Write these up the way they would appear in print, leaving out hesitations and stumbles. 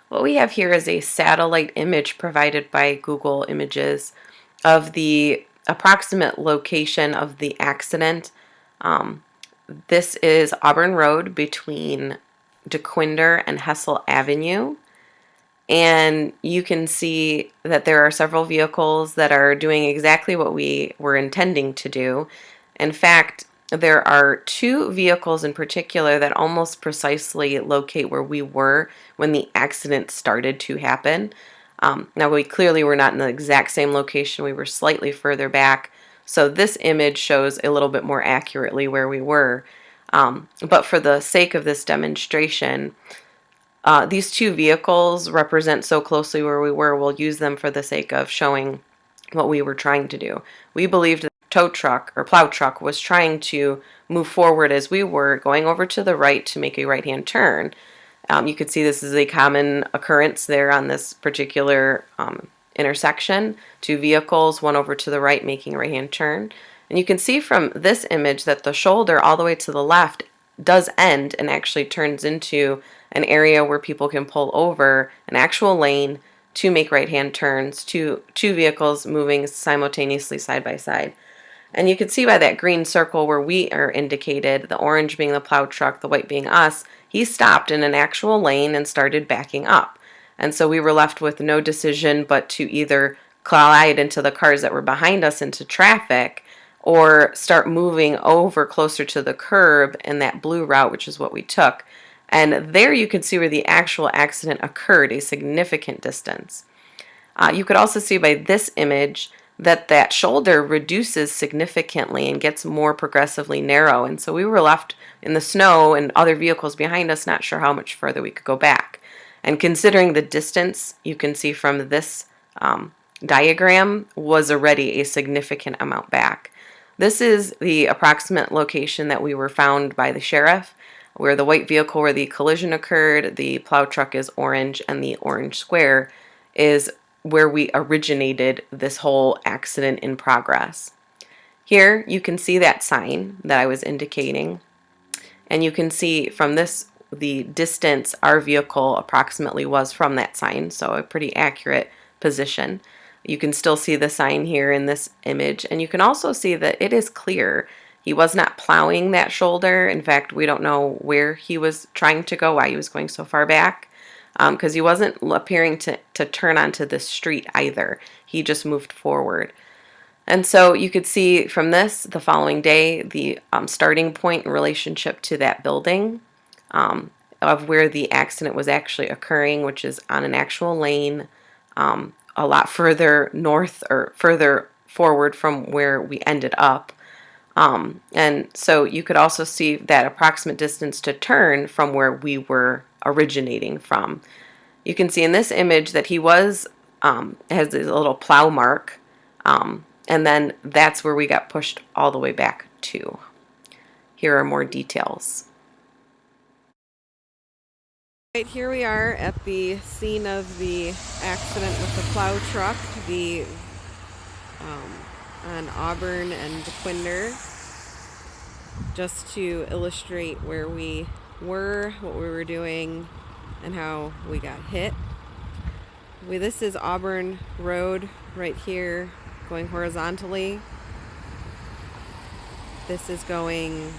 What we have here is a satellite image provided by Google Images of the approximate location of the accident. Um, this is Auburn Road between DeQuinder and Hessel Avenue. And you can see that there are several vehicles that are doing exactly what we were intending to do. In fact, there are two vehicles in particular that almost precisely locate where we were when the accident started to happen. Now, we clearly were not in the exact same location. We were slightly further back. So this image shows a little bit more accurately where we were. But for the sake of this demonstration, these two vehicles represent so closely where we were, we'll use them for the sake of showing what we were trying to do. We believed that the tow truck or plow truck was trying to move forward as we were, going over to the right to make a right-hand turn. You could see this is a common occurrence there on this particular intersection. Two vehicles, one over to the right making a right-hand turn. And you can see from this image that the shoulder all the way to the left does end and actually turns into an area where people can pull over an actual lane to make right-hand turns, two vehicles moving simultaneously side by side. And you can see by that green circle where we are indicated, the orange being the plow truck, the white being us, he stopped in an actual lane and started backing up. And so we were left with no decision but to either collide into the cars that were behind us into traffic or start moving over closer to the curb in that blue route, which is what we took. And there you can see where the actual accident occurred, a significant distance. You could also see by this image that shoulder reduces significantly and gets more progressively narrow. And so we were left in the snow and other vehicles behind us, not sure how much further we could go back. And considering the distance, you can see from this diagram was already a significant amount back. This is the approximate location that we were found by the sheriff, where the white vehicle where the collision occurred, the plow truck is orange, and the orange square is where we originated this whole accident in progress. Here you can see that sign that I was indicating, and you can see from this the distance our vehicle approximately was from that sign, so a pretty accurate position. You can still see the sign here in this image, and you can also see that it is clear. He was not plowing that shoulder. In fact, we don't know where he was trying to go, why he was going so far back, because he wasn't appearing to turn onto the street either. He just moved forward. And so you could see from this, the following day, the starting point in relationship to that building of where the accident was actually occurring, which is on an actual lane a lot further north or further forward from where we ended up. And so you could also see that approximate distance to turn from where we were originating from. You can see in this image that he was has a little plow mark, and then that's where we got pushed all the way back to. Here are more details. Right, here we are at the scene of the accident with the plow truck, on Auburn and DeQuinder, just to illustrate where we were, what we were doing, and how we got hit. This is Auburn Road right here, going horizontally. This is going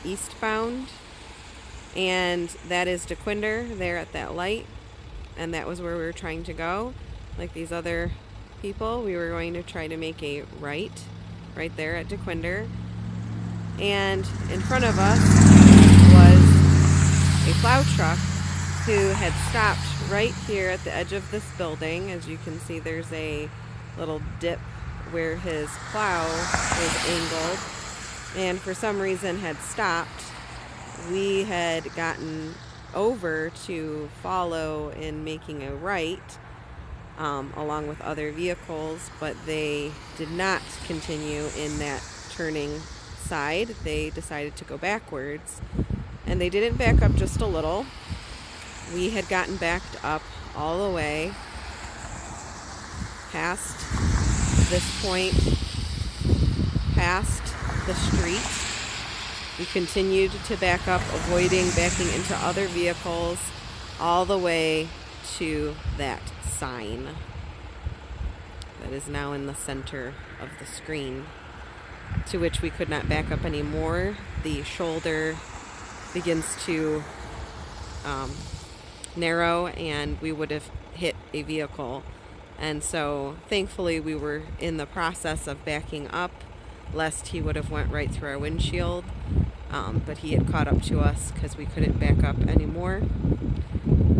eastbound, and that is DeQuinder there at that light, and that was where we were trying to go. Like these other people, we were going to try to make a right there at DeQuinder, and in front of us was a plow truck who had stopped right here at the edge of this building. As you can see, there's a little dip where his plow was angled, and for some reason had stopped. We had gotten over to follow in making a right along with other vehicles, but they did not continue in that turning side. They decided to go backwards, and they didn't back up just a little. We had gotten backed up all the way past this point, past the street. We continued to back up, avoiding backing into other vehicles all the way to that sign that is now in the center of the screen, to which we could not back up anymore. The shoulder begins to narrow and we would have hit a vehicle. And so thankfully we were in the process of backing up, lest he would have went right through our windshield. But he had caught up to us because we couldn't back up anymore.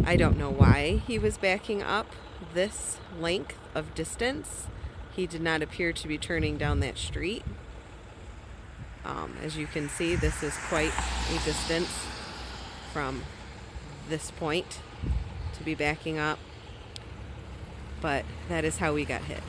I don't know why he was backing up this length of distance. He did not appear to be turning down that street. As you can see, this is quite a distance from this point to be backing up, but that is how we got hit.